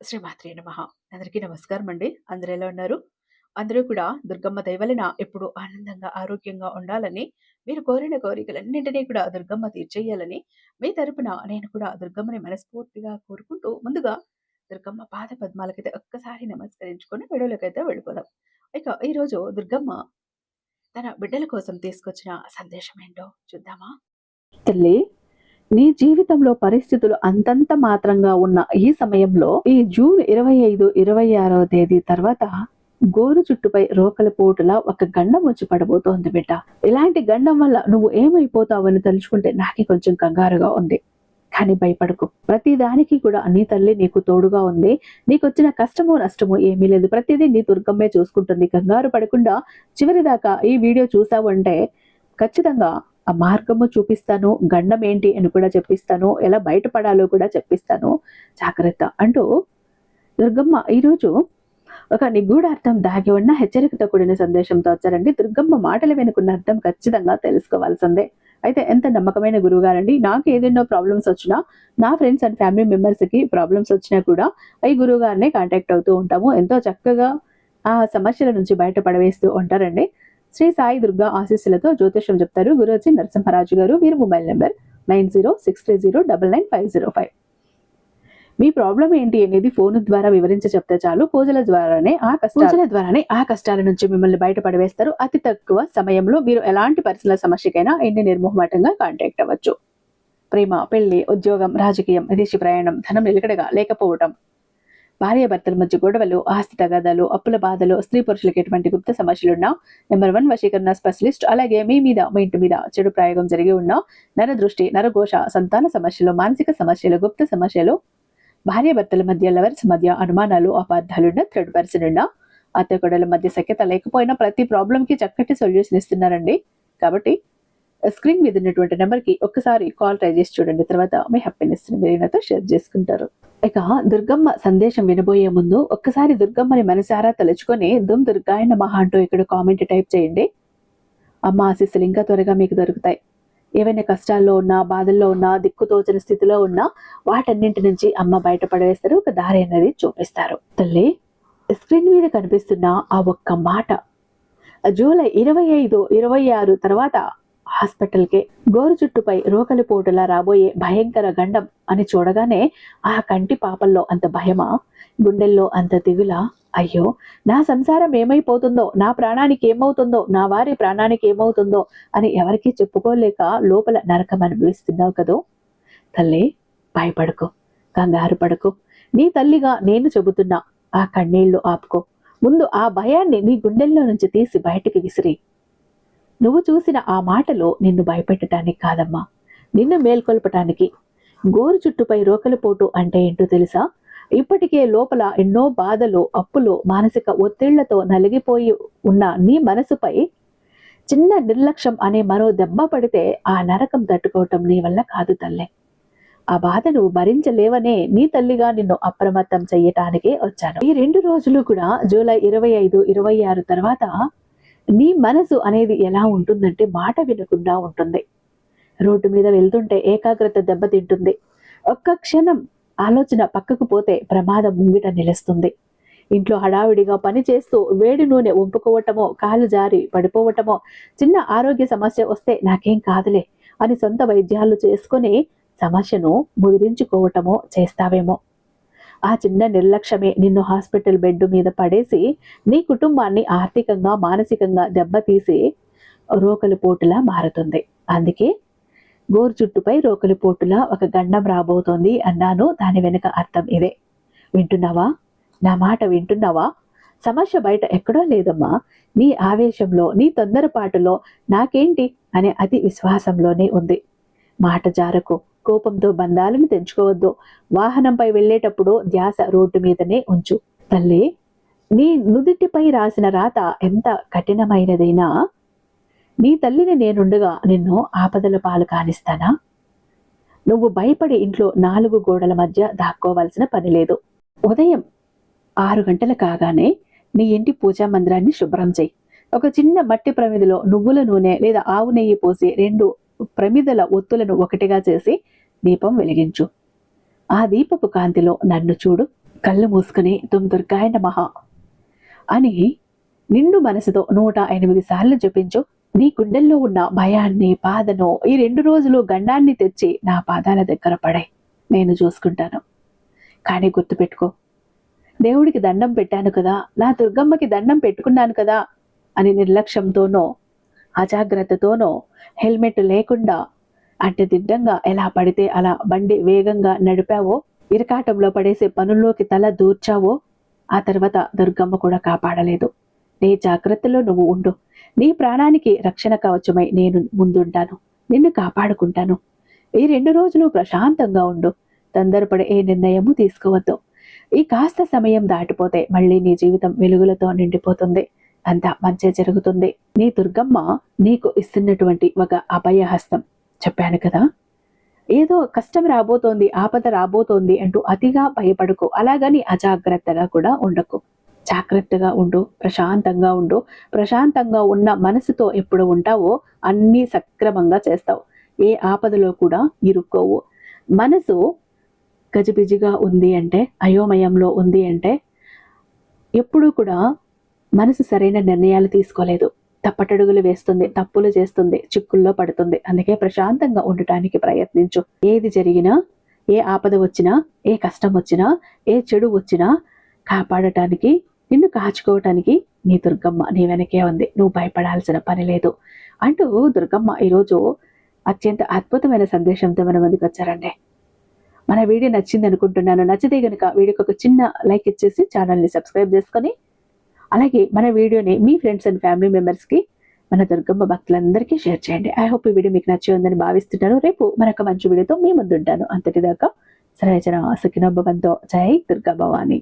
శ్రీమాత్రే నమః. అందరికీ నమస్కారం అండి. అందరూ ఎలా ఉన్నారు? అందరూ కూడా దుర్గమ్మ దయ వలన ఎప్పుడూ ఆనందంగా, ఆరోగ్యంగా ఉండాలని, మీరు కోరిన కోరికలన్నింటినీ కూడా దుర్గమ్మ తీర్చేయాలని, మీ తరపున నేను కూడా దుర్గమ్మని మనస్ఫూర్తిగా కోరుకుంటూ, ముందుగా దుర్గమ్మ పాద పద్మాలకైతే ఒక్కసారి నమస్కరించుకొని వీడియోలోకైతే వెళ్ళిపోదాం. ఇక ఈరోజు దుర్గమ్మ తన బిడ్డల కోసం తీసుకొచ్చిన సందేశం ఏంటో చూద్దామా? తల్లి, నీ జీవితంలో పరిస్థితులు అంతంత మాత్రంగా ఉన్న ఈ సమయంలో ఈ జూన్ 25, 26వ తేదీ తర్వాత గోరు చుట్టుపై రోకల పోటులా ఒక గండం వచ్చి పడబోతోంది బిడ్డ. ఇలాంటి గండం వల్ల నువ్వు ఏమైపోతావని తలుచుకుంటే నాకే కొంచెం కంగారుగా ఉంది. కానీ భయపడకు. ప్రతి దానికి కూడా నీ తల్లి నీకు తోడుగా ఉంది. నీకొచ్చిన కష్టమో నష్టమో ఏమీ లేదు. ప్రతిదీ నీ దుర్గమ్మే చూసుకుంటుంది. కంగారు పడకుండా చివరి దాకా ఈ వీడియో చూసావు అంటే ఖచ్చితంగా ఆ మార్గము చూపిస్తాను, గండం ఏంటి అని కూడా చెప్పిస్తాను, ఎలా బయటపడాలో కూడా చెప్పిస్తాను, జాగ్రత్త అంటూ దుర్గమ్మ ఈరోజు ఒక నిగూఢార్థం దాగి ఉన్న హెచ్చరికతో కూడిన సందేశంతో వచ్చారండి. దుర్గమ్మ మాటలు వెనుకున్న అర్థం ఖచ్చితంగా తెలుసుకోవాల్సిందే. అయితే ఎంత నమ్మకమైన గురువుగారండి. నాకు ఏదైనా ప్రాబ్లమ్స్ వచ్చినా, నా ఫ్రెండ్స్ అండ్ ఫ్యామిలీ మెంబర్స్ కి ప్రాబ్లమ్స్ వచ్చినా కూడా ఈ గురువు గారినే కాంటాక్ట్ అవుతూ ఉంటాము. ఎంతో చక్కగా ఆ సమస్యల నుంచి బయటపడవేస్తూ ఉంటారండి. శ్రీ సాయి దుర్గా ఆశీస్సులతో జ్యోతిష్యం చెప్తారు గురూజీ నరసింహరాజు గారు. వీరు మొబైల్ నెంబర్ 9063095505. మీ ప్రాబ్లం ఏంటి అనేది ఫోన్ ద్వారా వివరించి చెప్తే చాలు. పూజల ద్వారానే ఆ కష్టాల నుంచి మిమ్మల్ని బయటపడవేస్తారు. అతి తక్కువ సమయంలో మీరు ఎలాంటి పర్సనల్ సమస్యకైనా ఎన్ని నిర్మోహమాటంగా కాంటాక్ట్ అవ్వచ్చు. ప్రేమ, పెళ్లి, ఉద్యోగం, రాజకీయం, విదేశీ ప్రయాణం, ధనం నిలకడగా లేకపోవటం, భార్యాభర్తల మధ్య గొడవలు, ఆస్తి తగాదాలు, అప్పుల బాధలు, స్త్రీ పురుషులకు ఎటువంటి గుప్త సమస్యలున్నా నెంబర్ 1 వశీకరణ స్పెషలిస్ట్. అలాగే మీ మీద, మీ ఇంటి మీద చెడు ప్రయోగం జరిగి ఉన్నా, నరదృష్టి, నరఘోష, సంతాన సమస్యలు, మానసిక సమస్యలు, గుప్త సమస్యలు, భార్యాభర్తల మధ్య, లవర్స్ మధ్య అనుమానాలు, అపార్థాలున్న, థర్డ్ పర్సన్ ఉన్న, అత్తకొడల మధ్య సఖ్యత లేకపోయినా ప్రతి ప్రాబ్లంకి చక్కటి సొల్యూషన్ ఇస్తున్నారండి. కాబట్టి స్క్రీన్ మీద ఉన్నటువంటి నెంబర్కి ఒక్కసారి కాల్ ట్రై చేసి చూడండి. తర్వాత మీ హ్యాపీనెస్ మీరు నాతో షేర్ చేసుకుంటారు. ఇక దుర్గమ్మ సందేశం వినబోయే ముందు ఒక్కసారి దుర్గమ్మని మనసారా తలుచుకొని దుమ్ దుర్గాయ నమః అంటూ ఇక్కడ కామెంట్ టైప్ చేయండి. అమ్మ ఆశీస్సులు ఇంకా త్వరగా మీకు దొరుకుతాయి. ఏవైనా కష్టాల్లో ఉన్నా, బాధల్లో ఉన్నా, దిక్కుతోచని స్థితిలో ఉన్నా వాటన్నింటి నుంచి అమ్మ బయటపడవేస్తారు. ఒక దారి అనేది చూపిస్తారు. తల్లి, స్క్రీన్ మీద కనిపిస్తున్న ఆ ఒక్క మాట జూలై 25, 26 తర్వాత హాస్పిటల్కే గోరు చుట్టుపై రోకలి పోటులా రాబోయే భయంకర గండం అని చూడగానే ఆ కంటి పాపల్లో అంత భయమా, గుండెల్లో అంత దిగులా? అయ్యో, నా సంసారం ఏమైపోతుందో, నా ప్రాణానికి ఏమవుతుందో, నా వారి ప్రాణానికి ఏమవుతుందో అని ఎవరికీ చెప్పుకోలేక లోపల నరకం అనుభవిస్తున్నావు కదూ. తల్లి, భయపడకు, కంగారు పడకు. నీ తల్లిగా నేను చెబుతున్నా, ఆ కన్నీళ్లు ఆపుకో. ముందు ఆ భయాన్ని నీ గుండెల్లో నుంచి తీసి బయటికి విసిరి. నువ్వు చూసిన ఆ మాటలు నిన్ను భయపెట్టడానికి కాదమ్మా, నిన్ను మేల్కొల్పటానికి. గోరు చుట్టుపై రోకలిపోటు అంటే ఏంటో తెలుసా? ఇప్పటికే లోపల ఎన్నో బాధలు, అప్పులు, మానసిక ఒత్తిళ్లతో నలిగిపోయి ఉన్న నీ మనసుపై చిన్న నిర్లక్ష్యం అనే మరో దెబ్బ పడితే ఆ నరకం తట్టుకోవటం నీ వల్ల కాదు తల్లే. ఆ బాధ నువ్వు భరించలేవనే నీ తల్లిగా నిన్ను అప్రమత్తం చెయ్యటానికే వచ్చాను. ఈ 2 రోజులు కూడా జూలై 25, 26 తర్వాత నీ మనసు అనేది ఎలా ఉంటుందంటే మాట వినకుండా ఉంటుంది. రోడ్డు మీద వెళ్తుంటే ఏకాగ్రత దెబ్బతింటుంది. ఒక్క క్షణం ఆలోచన పక్కకు పోతే ప్రమాదం ముంగిట నిలుస్తుంది. ఇంట్లో హడావిడిగా పని చేస్తూ వేడి నూనె వంపుకోవటమో, కాలు జారి పడిపోవటమో, చిన్న ఆరోగ్య సమస్య వస్తే నాకేం కాదులే అని సొంత వైద్యాలు చేసుకొని సమస్యను ముదిరించుకోవటమో చేస్తావేమో. ఆ చిన్న నిర్లక్ష్యమే నిన్ను హాస్పిటల్ బెడ్ మీద పడేసి నీ కుటుంబాన్ని ఆర్థికంగా, మానసికంగా దెబ్బతీసి రోకలి పోటులా మారుతుంది. అందుకే గోరు చుట్టుపై రోకలి పోటులా ఒక గండం రాబోతోంది అన్నాను. దాని వెనుక అర్థం ఇదే. వింటున్నావా? నా మాట వింటున్నావా? సమస్య బయట ఎక్కడో లేదమ్మా, నీ ఆవేశంలో, నీ తొందరపాటులో, నాకేంటి అనే అతి విశ్వాసంలోనే ఉంది. మాట జారకు. కోపంతో బంధాలను తెంచుకోవద్దు. వాహనంపై వెళ్ళేటప్పుడు ధ్యాస రోడ్డు మీదనే ఉంచు. తల్లి, నీ నుదిటిపై రాసిన రాత ఎంత కఠినమైనదైనా నీ తల్లిని నేనుండగా నిన్ను ఆపదల పాలు కానిస్తానా? నువ్వు భయపడి ఇంట్లో 4 గోడల మధ్య దాక్కోవాల్సిన పని లేదు. ఉదయం 6 గంటలు కాగానే నీ ఇంటి పూజా మందిరాన్ని శుభ్రం చెయ్యి. ఒక చిన్న మట్టి ప్రమిదిలో నువ్వుల నూనె లేదా ఆవు నెయ్యి పోసి 2 ప్రమిదల ఒత్తులను ఒకటిగా చేసి దీపం వెలిగించు. ఆ దీపపు కాంతిలో నన్ను చూడు. కళ్ళు మూసుకుని తుమ్ దుర్గాయ నమః అని నిండు మనసుతో 108 సార్లు జపించు. నీ గుండెల్లో ఉన్న భయాన్ని, బాధను ఈ 2 రోజులు గండాన్ని తెచ్చి నా పాదాల దగ్గర పడాయి, నేను చూసుకుంటాను. కానీ గుర్తుపెట్టుకో, దేవుడికి దండం పెట్టాను కదా, నా దుర్గమ్మకి దండం పెట్టుకున్నాను కదా అని నిర్లక్ష్యంతోనో అజాగ్రత్తతోనో హెల్మెట్ లేకుండా అడ్డదిడ్డంగా ఎలా పడితే అలా బండి వేగంగా నడిపావో, ఇరకాటంలో పడేసే పనుల్లోకి తల దూర్చావో, ఆ తర్వాత దుర్గమ్మ కూడా కాపాడలేదు. నీ జాగ్రత్తలో నువ్వు ఉండు. నీ ప్రాణానికి రక్షణ కవచమై నేను ముందుంటాను, నిన్ను కాపాడుకుంటాను. ఈ 2 రోజులు ప్రశాంతంగా ఉండు. తొందరపడి ఏ నిర్ణయము తీసుకోవద్దు. ఈ కాస్త సమయం దాటిపోతే మళ్ళీ నీ జీవితం వెలుగులతో నిండిపోతుంది. అంతా మంచే జరుగుతుంది. నీ దుర్గమ్మ నీకు ఇస్తున్నటువంటి ఒక అభయహస్తం. చెప్పాను కదా, ఏదో కష్టం రాబోతోంది, ఆపద రాబోతోంది అంటూ అతిగా భయపడుకో. అలాగని అజాగ్రత్తగా కూడా ఉండకు. జాగ్రత్తగా ఉండు, ప్రశాంతంగా ఉండు. ప్రశాంతంగా ఉన్న మనసుతో ఎప్పుడు ఉంటావో అన్నీ సక్రమంగా చేస్తావు. ఏ ఆపదలో కూడా ఇరుక్కోవు. మనసు గజిబిజిగా ఉంది అంటే, అయోమయంలో ఉంది అంటే ఎప్పుడూ కూడా మనసు సరైన నిర్ణయాలు తీసుకోలేదు. తప్పటడుగులు వేస్తుంది, తప్పులు చేస్తుంది, చిక్కుల్లో పడుతుంది. అందుకే ప్రశాంతంగా ఉండటానికి ప్రయత్నించు. ఏది జరిగినా, ఏ ఆపద వచ్చినా, ఏ కష్టం వచ్చినా, ఏ చెడు వచ్చినా కాపాడటానికి, నిన్ను కాచుకోవటానికి నీ దుర్గమ్మ నీ వెనకే ఉంది. నువ్వు భయపడాల్సిన పని లేదు అంటూ దుర్గమ్మ ఈరోజు అత్యంత అద్భుతమైన సందేశంతో మన ముందుకు వచ్చారండి. మన వీడియో నచ్చింది అనుకుంటున్నాను. నచ్చితే కనుక వీడియోకి ఒక చిన్న లైక్ ఇచ్చేసి ఛానల్ని సబ్స్క్రైబ్ చేసుకొని, అలాగే మన వీడియోని మీ ఫ్రెండ్స్ అండ్ ఫ్యామిలీ మెంబర్స్కి, మన దుర్గమ్మ భక్తులందరికీ షేర్ చేయండి. ఐ హోప్ ఈ వీడియో మీకు నచ్చి ఉందని భావిస్తున్నాను. రేపు మరొక మంచి వీడియోతో మీ ముందుంటాను. అంతటిదాకా సర్వేజన సుఖినో భవంతు. జై దుర్గా భవాని.